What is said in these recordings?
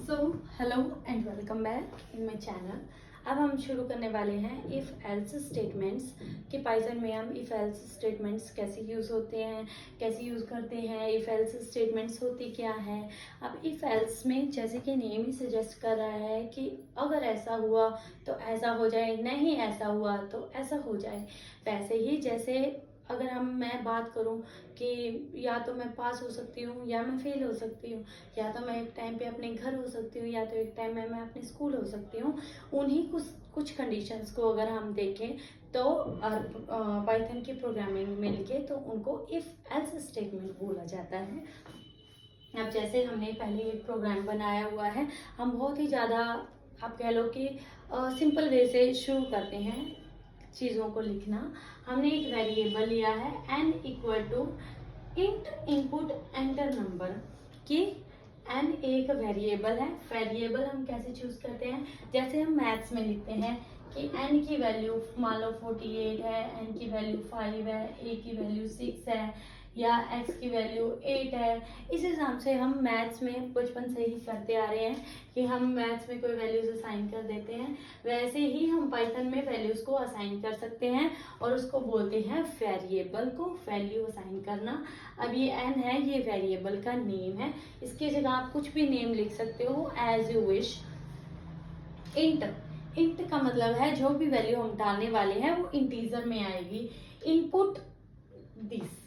So hello and welcome back in my channel. अब हम शुरू करने वाले हैं इफ़ एल्स स्टेटमेंट्स कि पाइथन में हम इफ़ एल्स स्टेटमेंट्स कैसे यूज़ होते हैं, कैसे यूज़ करते हैं, इफ़ एल्स स्टेटमेंट्स होती क्या है। अब इफ़ एल्स में जैसे कि नेम ही सजेस्ट कर रहा है कि अगर ऐसा हुआ तो ऐसा हो जाए, नहीं ऐसा हुआ तो ऐसा हो जाए। वैसे ही जैसे अगर मैं बात करूं कि या तो मैं पास हो सकती हूँ या मैं फेल हो सकती हूँ, या तो मैं एक टाइम पे अपने घर हो सकती हूँ या तो एक टाइम में मैं अपने स्कूल हो सकती हूँ। उन्हीं कुछ कंडीशंस को अगर हम देखें तो पाइथन की प्रोग्रामिंग में लिखे तो उनको इफ एल्स स्टेटमेंट बोला जाता है। अब जैसे हमने पहले एक प्रोग्राम बनाया हुआ है, हम बहुत ही ज़्यादा आप कह लो कि सिंपल वे से शुरू करते हैं चीज़ों को लिखना। हमने एक वेरिएबल लिया है n equal to int input enter number कि n एक वेरिएबल है। वेरिएबल हम कैसे चूज करते हैं, जैसे हम मैथ्स में लिखते हैं कि n की वैल्यू मान लो 48 है, n की वैल्यू 5 है, a की वैल्यू 6 है या x की वैल्यू 8 है। इस हिसाब से हम मैथ्स में बचपन से ही करते आ रहे हैं कि हम मैथ्स में कोई वैल्यूज असाइन कर देते हैं। वैसे ही हम पाइथन में वैल्यूज को असाइन कर सकते हैं और उसको बोलते हैं वेरिएबल को वैल्यू असाइन करना। अब ये n है, ये वेरिएबल का नेम है। इसकी जगह आप कुछ भी नेम लिख सकते हो एज यू विश। इंट का मतलब है जो भी वैल्यू हम डालने वाले हैं वो इंटीजर में आएगी। इनपुट दिस,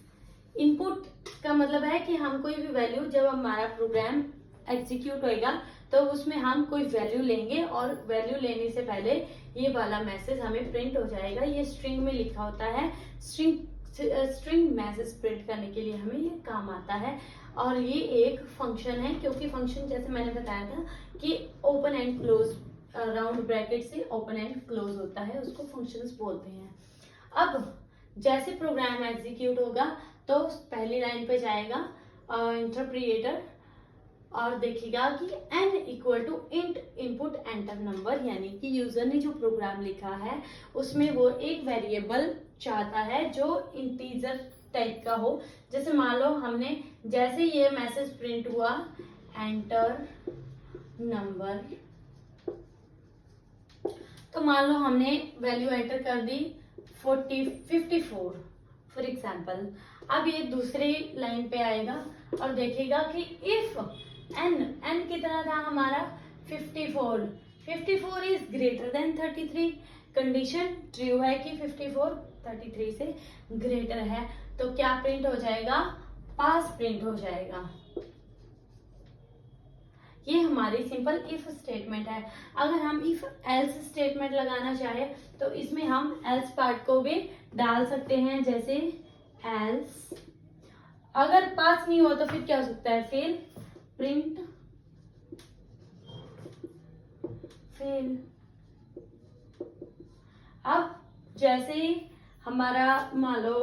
इनपुट का मतलब है कि हम कोई भी वैल्यू, जब हमारा प्रोग्राम एग्जीक्यूट होएगा तो उसमें हम कोई वैल्यू लेंगे और वैल्यू लेने से पहले ये वाला मैसेज हमें प्रिंट हो जाएगा। ये स्ट्रिंग में लिखा होता है। स्ट्रिंग मैसेज प्रिंट करने के लिए हमें ये काम आता है। और ये एक फंक्शन है, क्योंकि फंक्शन जैसे मैंने बताया था कि open and close, round bracket से ओपन एंड क्लोज होता है, उसको फंक्शंस बोलते हैं। अब जैसे प्रोग्राम एग्जीक्यूट होगा तो पहली लाइन पे जाएगा इंटरप्रिएटर और देखेगा कि n equal to int input enter number, यानी कि यूजर ने जो प्रोग्राम लिखा है उसमें वो एक वेरिएबल चाहता है जो इंटीजर टाइप का हो। जैसे मान लो हमने जैसे ये मैसेज प्रिंट हुआ एंटर नंबर, तो मान लो हमने वैल्यू एंटर कर दी 54 फॉर एग्जाम्पल। अब ये दूसरी लाइन पे आएगा और देखेगा कि इफ n कितना था हमारा 54 is greater than 33, condition true है कि 54 33 से ग्रेटर है, तो क्या प्रिंट हो जाएगा, पास प्रिंट हो जाएगा। ये हमारी सिंपल इफ स्टेटमेंट है। अगर हम इफ एल्स स्टेटमेंट लगाना चाहे तो इसमें हम एल्स पार्ट को भी डाल सकते हैं, जैसे एल्स अगर पास नहीं हो तो फिर क्या हो सकता है, फेल, प्रिंट फेल। अब जैसे ही हमारा मान लो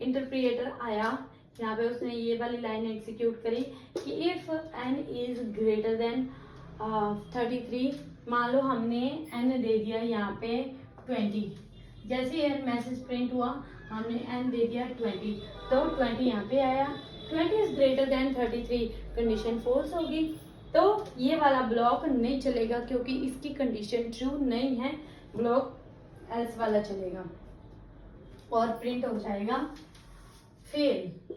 इंटरप्रिएटर आया, यहाँ पे उसने ये वाली लाइन एग्जीक्यूट करी कि if n is greater than 33, मान लो हमने n दे दिया यहाँ पे 20। जैसे ये मैसेज प्रिंट हुआ हमने n दे दिया 20, तो 20 यहाँ पे आया। 20 is greater than 33, condition false होगी, तो ये वाला ब्लॉक नहीं चलेगा क्योंकि इसकी कंडीशन ट्रू नहीं है। ब्लॉक एल्स वाला चलेगा और प्रिंट हो जाएगा फेल।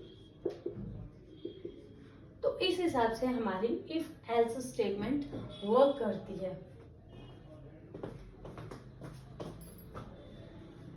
तो इस हिसाब से हमारी इफ एल्स स्टेटमेंट वर्क करती है।